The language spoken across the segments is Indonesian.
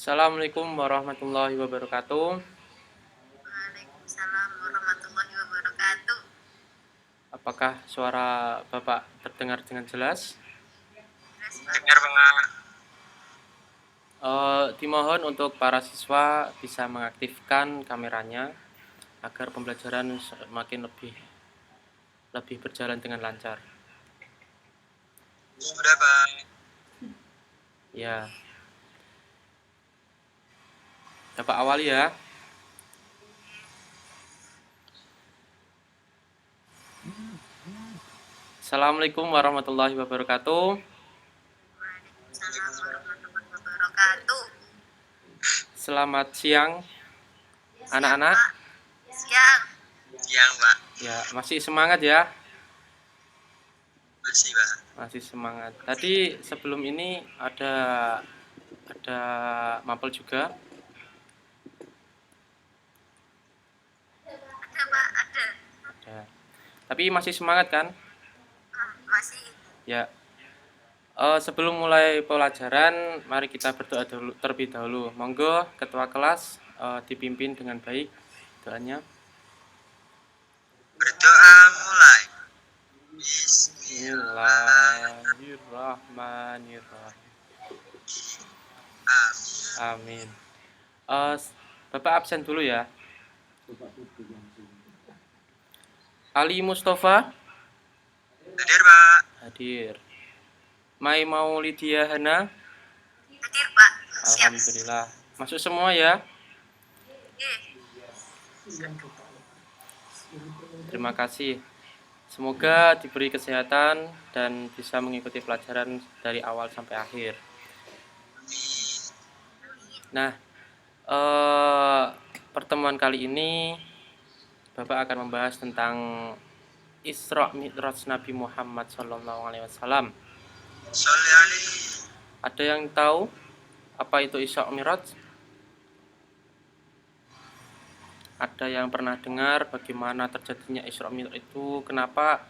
Assalamualaikum warahmatullahi wabarakatuh. Waalaikumsalam warahmatullahi wabarakatuh. Apakah suara Bapak terdengar dengan jelas? Jelas dengar banget. Dimohon untuk para siswa bisa mengaktifkan kameranya agar pembelajaran semakin lebih berjalan dengan lancar. Sudah, Pak. Ya, Bapak awali ya. Assalamualaikum warahmatullahi wabarakatuh. Waalaikumsalam warahmatullahi wabarakatuh. Selamat siang, Siang, anak-anak. Pak. Siang. Siang, Pak. Ya, masih semangat ya? Masih, Pak. Masih semangat. Tadi sebelum ini ada mapel juga. Ada, Pak, ada. Ada. Tapi masih semangat kan? Masih. Ya. Sebelum mulai pelajaran, mari kita berdoa dulu terlebih dahulu. Monggo ketua kelas dipimpin dengan baik doanya. Berdoa mulai. Bismillahirrahmanirrahim. Amin. Bapak absen dulu ya. Ali Mustafa Hadir, Pak. hadir. Mai mau Lydia Hana. Hadir, Pak. Siap. Alhamdulillah. Masuk semua ya. Terima kasih. Semoga diberi kesehatan dan bisa mengikuti pelajaran dari awal sampai akhir. Nah, pertemuan kali ini Bapak akan membahas tentang Isra Mi'raj Nabi Muhammad SAW. Ada yang tahu apa itu Isra Mi'raj? Ada yang pernah dengar bagaimana terjadinya Isra Mi'raj itu? Kenapa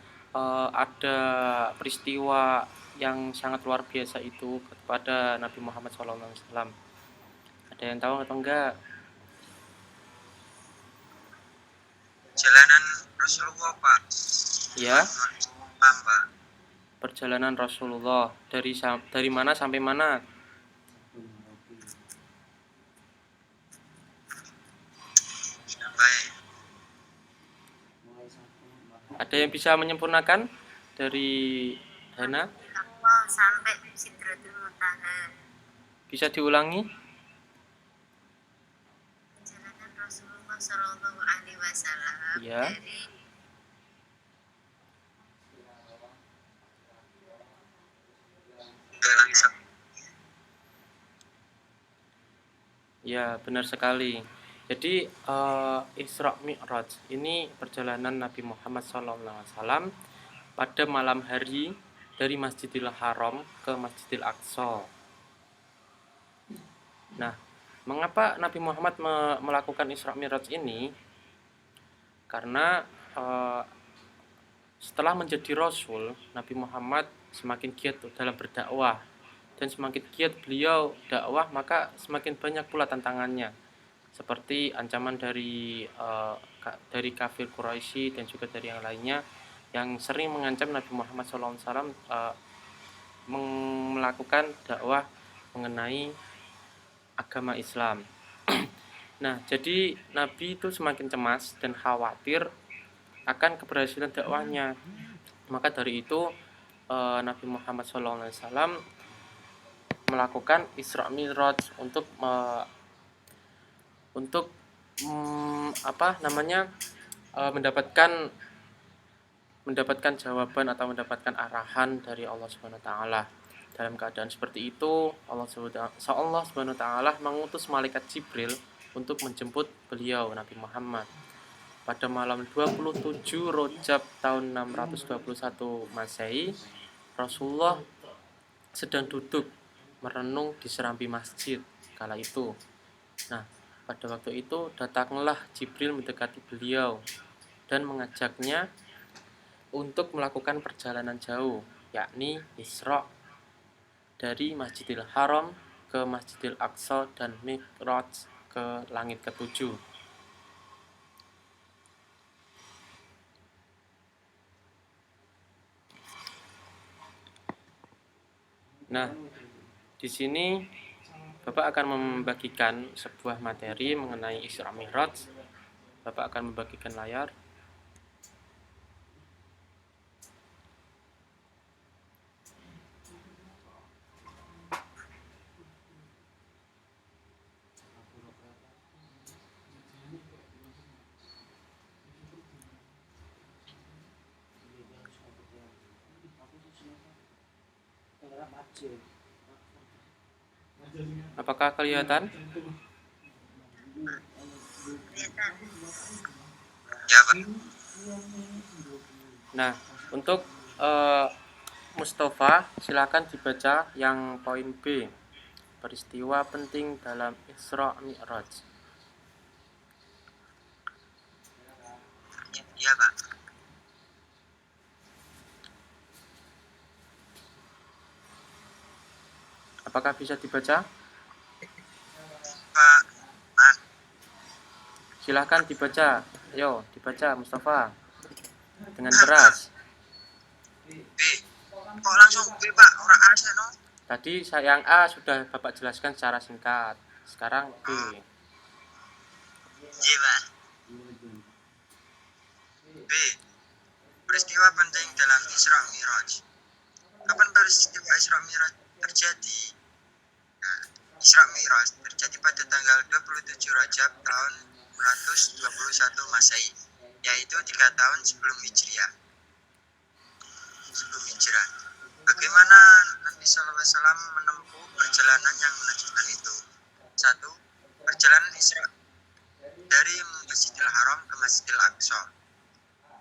ada peristiwa yang sangat luar biasa itu kepada Nabi Muhammad SAW? Ada yang tahu atau enggak? Jalanan Rasulullah, Pak. Ya, Pak. perjalanan Rasulullah dari mana sampai mana? Ada yang bisa menyempurnakan dari Hana? Sampai Sidratul Muntaha. Bisa diulangi? Perjalanan Rasulullah Shallallahu Alaihi Wasallam Ya. dari Ya, benar sekali. Jadi Isra Mi'raj ini perjalanan Nabi Muhammad SAW pada malam hari dari Masjidil Haram ke Masjidil Aqsa. Nah, mengapa Nabi Muhammad melakukan Isra Mi'raj ini? Karena setelah menjadi Rasul, Nabi Muhammad semakin giat dalam berdakwah. Dan semakin giat beliau dakwah, maka semakin banyak pula tantangannya. Seperti ancaman dari kafir Quraisy dan juga dari yang lainnya yang sering mengancam Nabi Muhammad SAW melakukan dakwah mengenai agama Islam. Nah, jadi Nabi itu semakin cemas dan khawatir akan keberhasilan dakwahnya. Maka dari itu Nabi Muhammad SAW melakukan Isra Mi'raj untuk mendapatkan jawaban atau mendapatkan arahan dari Allah Subhanahu wa taala. Dalam keadaan seperti itu, Allah Subhanahu wa taala mengutus malaikat Jibril untuk menjemput beliau Nabi Muhammad. Pada malam 27 Rajab tahun 621 Masehi, Rasulullah sedang duduk merenung di serambi masjid kala itu. Nah, pada waktu itu datanglah Jibril mendekati beliau dan mengajaknya untuk melakukan perjalanan jauh, yakni Isra dari Masjidil Haram ke Masjidil Aqsa dan Mi'raj ke langit ketujuh. Nah, di sini Bapak akan membagikan sebuah materi mengenai Isra Mi'raj. Bapak akan membagikan layar. Apakah kelihatan? Kelihatan. Ya, Pak. Nah, untuk Mustafa, silakan dibaca yang poin B. Peristiwa penting dalam Isra Mi'raj. Ya, Pak. Apakah bisa dibaca? Pak. Silakan dibaca. Ayo, dibaca Mustafa. Dengan keras. B. Kok langsung B, Pak? Orang A sih, no? Tadi yang A sudah Bapak jelaskan secara singkat. Sekarang B. J, Pak. B. Peristiwa penting dalam Isra Mi'raj. Kapan peristiwa Isra Mi'raj terjadi? Nah, Isra Mi'raj terjadi pada tanggal 27 Rajab tahun 621 Masehi, yaitu 3 tahun sebelum Hijriah. Bagaimana Nabi SAW menempuh perjalanan yang menakjubkan itu? 1. Perjalanan Isra dari Masjidil Haram ke Masjidil Aqsa.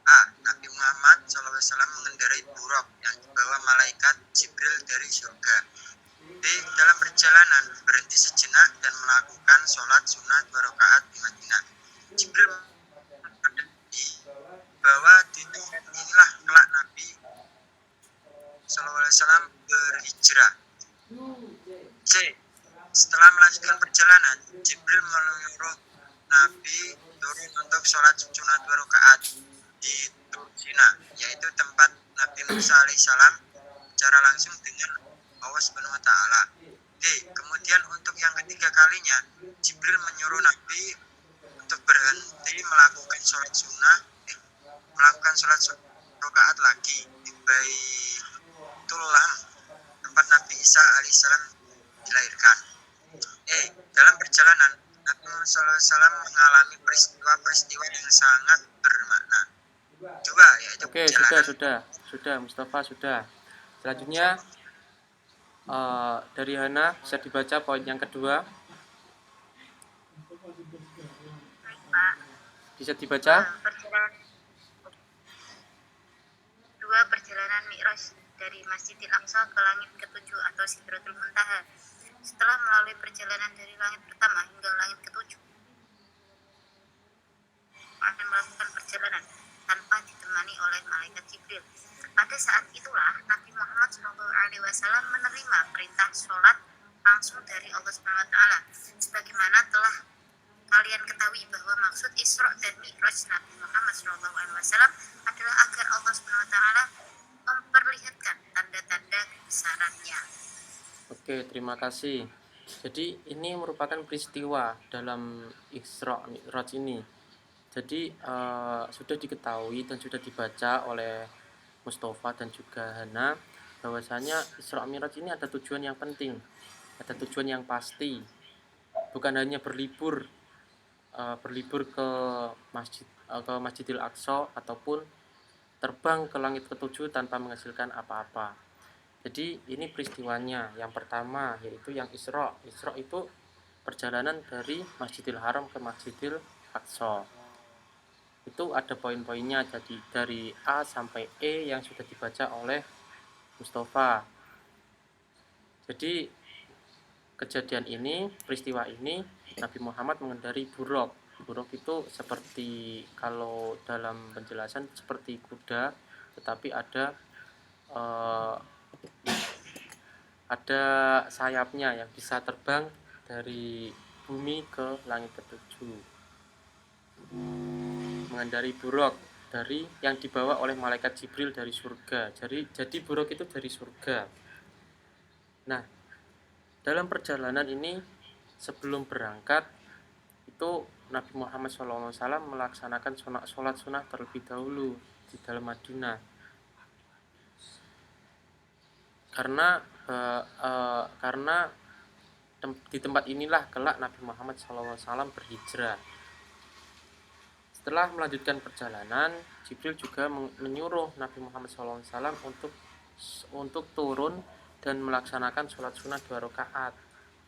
A. Nabi Muhammad SAW mengendarai buraq yang dibawa malaikat Jibril dari surga. B. Dalam perjalanan berhenti sejenak dan melakukan sholat sunnah 2 rakaat di Madinah. Jibril menghadapi bahwa di tempat inilah kelak Nabi SAW berhijrah. C. Setelah melanjutkan perjalanan, Jibril menyuruh Nabi turun untuk sholat sunnah 2 rakaat di Tur Sina, yaitu tempat Nabi Musa alaihissalam secara langsung dengan Allah Subhanahu wa Ta'ala. D. Kemudian untuk yang ketiga kalinya, Jibril menyuruh Nabi untuk berhenti melakukan sholat sunnah, melakukan sholat rakaat lagi di Baitullah, tempat Nabi Isa alaihissalam dilahirkan. E. Dalam perjalanan, Nabi Muhammad SAW mengalami peristiwa-peristiwa yang sangat bermakna. 2. Yaitu Oke, sudah Mustafa sudah. Selanjutnya dari Hana bisa dibaca poin yang kedua. Baik, Pak. Bisa dibaca? Perjalanan Mi'raj dari Masjidil Aqsa ke langit ketujuh atau Sidratul Muntaha. Setelah melalui perjalanan dari langit pertama hingga langit ketujuh, akan melakukan perjalanan tanpa ditemani oleh malaikat Jibril. Pada saat itulah Nabi Muhammad SAW menerima perintah sholat langsung dari Allah SWT. Sebagaimana telah kalian ketahui bahwa maksud Isra dan Mi'raj Nabi Muhammad SAW adalah agar Allah SWT memperlihatkan tanda-tanda kebesarannya. Oke, terima kasih. Jadi ini merupakan peristiwa dalam Isra Mi'raj ini. Jadi sudah diketahui dan sudah dibaca oleh Mustafa dan juga Hana bahwasanya Isra Mi'raj ini ada tujuan yang penting, ada tujuan yang pasti. Bukan hanya berlibur ke Masjidil Aqsa ataupun terbang ke langit ketujuh tanpa menghasilkan apa-apa. Jadi ini peristiwanya. Yang pertama yaitu yang Isra. Isra itu perjalanan dari Masjidil Haram ke Masjidil Aqsa. Itu ada poin-poinnya, jadi dari A sampai E yang sudah dibaca oleh Mustafa. Jadi kejadian ini, peristiwa ini, Nabi Muhammad mengendarai buraq. Buraq itu seperti, kalau dalam penjelasan seperti kuda, tetapi ada ada sayapnya yang bisa terbang dari bumi ke langit ketujuh, mengendari buruk dari yang dibawa oleh malaikat Jibril dari surga. Jadi buruk itu dari surga. Nah, dalam perjalanan ini sebelum berangkat itu Nabi Muhammad SAW melaksanakan sholat sunnah terlebih dahulu di dalam Madinah, karena di tempat inilah kelak Nabi Muhammad SAW berhijrah. Setelah melanjutkan perjalanan, Jibril juga menyuruh Nabi Muhammad SAW untuk turun dan melaksanakan sholat sunnah 2 rakaat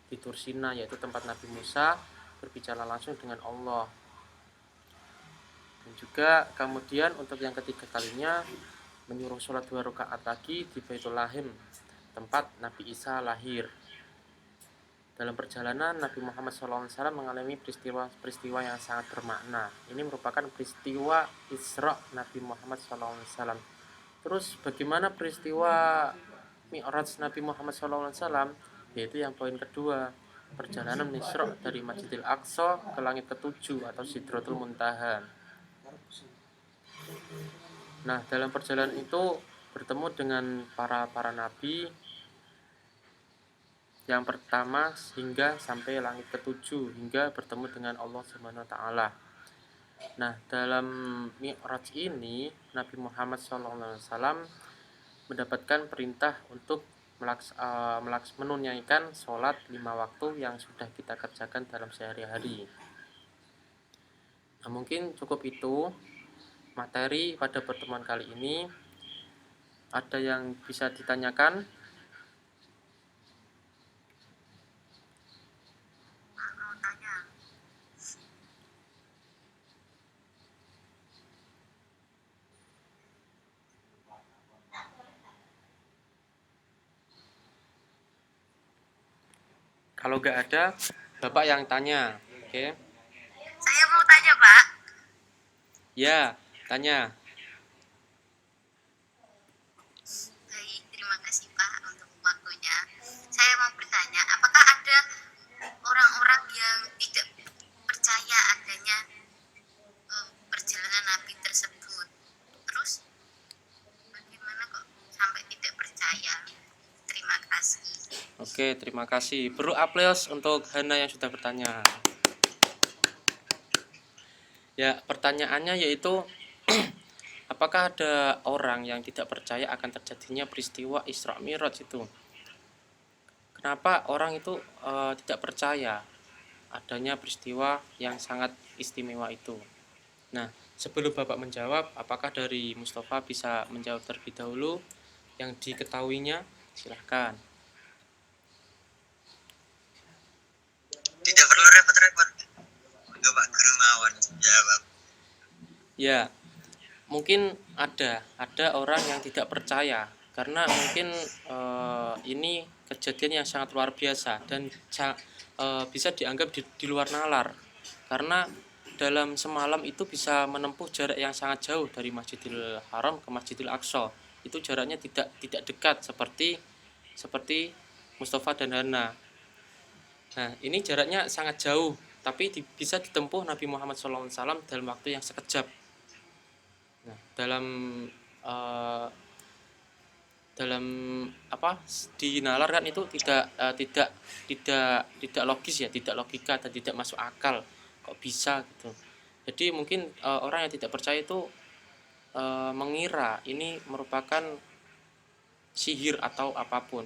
di Tur Sina, yaitu tempat Nabi Musa berbicara langsung dengan Allah. Dan juga kemudian untuk yang ketiga kalinya menyuruh sholat 2 rakaat lagi di Baitul Lahim, tempat Nabi Isa lahir. Dalam perjalanan Nabi Muhammad SAW mengalami peristiwa yang sangat bermakna. Ini merupakan peristiwa Isra Nabi Muhammad SAW. Terus bagaimana peristiwa Mi'raj Nabi Muhammad SAW? Yaitu yang poin kedua, perjalanan Isra dari Masjidil Aqsa ke langit ketujuh atau Sidratul Muntaha. Nah, dalam perjalanan itu bertemu dengan para nabi yang pertama hingga sampai langit ketujuh, hingga bertemu dengan Allah Subhanahu wa taala. Nah, dalam Mi'raj ini Nabi Muhammad SAW mendapatkan perintah untuk menunaikan sholat 5 waktu yang sudah kita kerjakan dalam sehari-hari. Nah, mungkin cukup itu materi pada pertemuan kali ini. Ada yang bisa ditanyakan? Mau tanya. Kalau nggak ada, Bapak yang tanya. Oke? Saya mau tanya, Pak. Ya, tanya. Baik, terima kasih Pak untuk waktunya. Saya mau bertanya, apakah ada orang-orang yang tidak percaya adanya perjalanan Nabi tersebut? Terus bagaimana kok sampai tidak percaya? Terima kasih. Oke, terima kasih. Beri aplaus untuk Hana yang sudah bertanya. Ya, pertanyaannya yaitu apakah ada orang yang tidak percaya akan terjadinya peristiwa Isra Mi'raj itu? Kenapa orang itu tidak percaya adanya peristiwa yang sangat istimewa itu? Nah, sebelum Bapak menjawab, apakah dari Mustafa bisa menjawab terlebih dahulu yang diketahuinya? Silahkan. Tidak perlu repot-repot. Enggak Pak Guru mawon jawab. Ya, mungkin ada orang yang tidak percaya karena mungkin ini kejadian yang sangat luar biasa dan bisa dianggap di luar nalar, karena dalam semalam itu bisa menempuh jarak yang sangat jauh dari Masjidil Haram ke Masjidil Aqsa. Itu jaraknya tidak dekat seperti Mustafa dan Hana. Nah, ini jaraknya sangat jauh, tapi bisa ditempuh Nabi Muhammad SAW dalam waktu yang sekejap. Nah, dalam apa dinalar kan itu tidak logis ya, tidak logika dan tidak masuk akal, kok bisa gitu. Jadi mungkin orang yang tidak percaya itu mengira ini merupakan sihir atau apapun.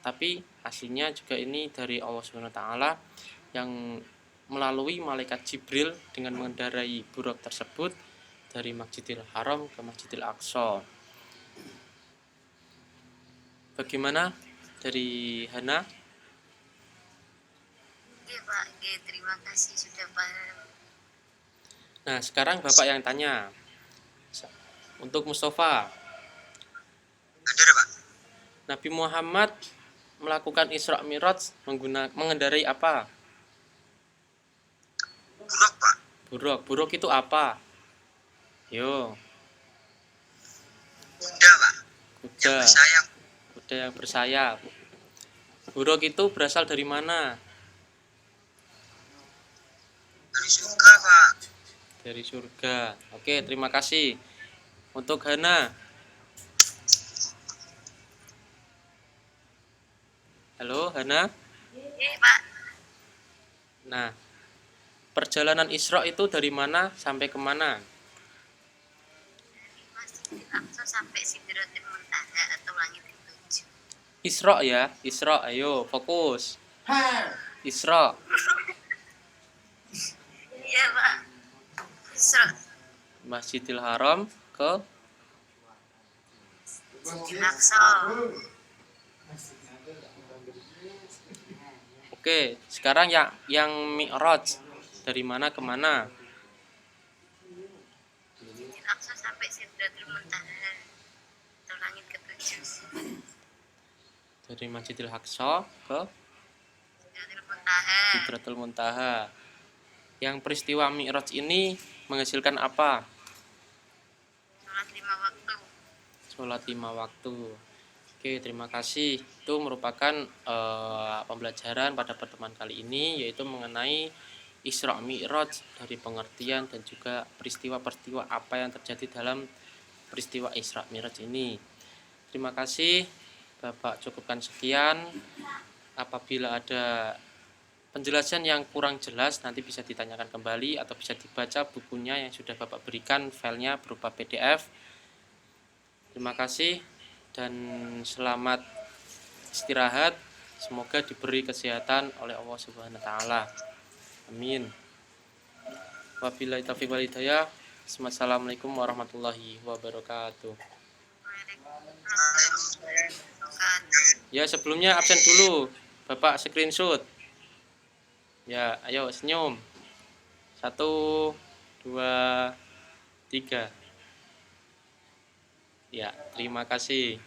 Tapi aslinya juga ini dari Allah Subhanahu wa taala yang melalui malaikat Jibril dengan mengendarai buraq tersebut dari Masjidil Haram ke Masjidil Aqsa. Bagaimana dari Hana? Oke Pak, oke, terima kasih sudah paham. Nah, sekarang Bapak yang tanya. Untuk Mustafa, Hadir Pak. Nabi Muhammad melakukan Isra Mi'raj mengendarai apa? Buruk Pak. Buraq. Buraq itu apa? Yo, Kuda Pak. kuda. Yang bersayap. Kuda yang bersayap. Buruk itu berasal dari mana? Dari surga, Pak. Dari surga. Oke, terima kasih. Untuk Hana. Halo, Hana. Iya, Pak. Nah, perjalanan Isra itu dari mana sampai kemana? Dari Masjidil Aqsa sampai Sidratul Muntaha atau langit ketujuh. Isra ya, Isra. Ayo, fokus. Isra. Iya, Pak. Isra. Masjidil Haram ke Masjidil Aqsa. Oke, sekarang yang Mi'raj dari mana ke mana? Masjidil Aqsa sampai Sidratul Muntaha atau langit ketujuh. Dari Masjidil Aqsa ke Sidratul Muntaha. Sidratul Muntaha. Yang peristiwa Mi'raj ini menghasilkan apa? Sholat 5 waktu. Sholat 5 waktu. Oke, terima kasih. Itu merupakan pembelajaran pada pertemuan kali ini, yaitu mengenai Isra Mi'raj dari pengertian dan juga peristiwa-peristiwa apa yang terjadi dalam peristiwa Isra Mi'raj ini. Terima kasih, Bapak cukupkan sekian. Apabila ada penjelasan yang kurang jelas, nanti bisa ditanyakan kembali atau bisa dibaca bukunya yang sudah Bapak berikan, filenya berupa PDF. Terima kasih dan selamat istirahat. Semoga diberi kesehatan oleh Allah Subhanahu wa taala. Amin. Wabillahi taufiq wal hidayah. Assalamualaikum warahmatullahi wabarakatuh. Ya, sebelumnya absen dulu. Bapak screenshot. Ya, ayo senyum. 1, 2, 3. Ya, terima kasih.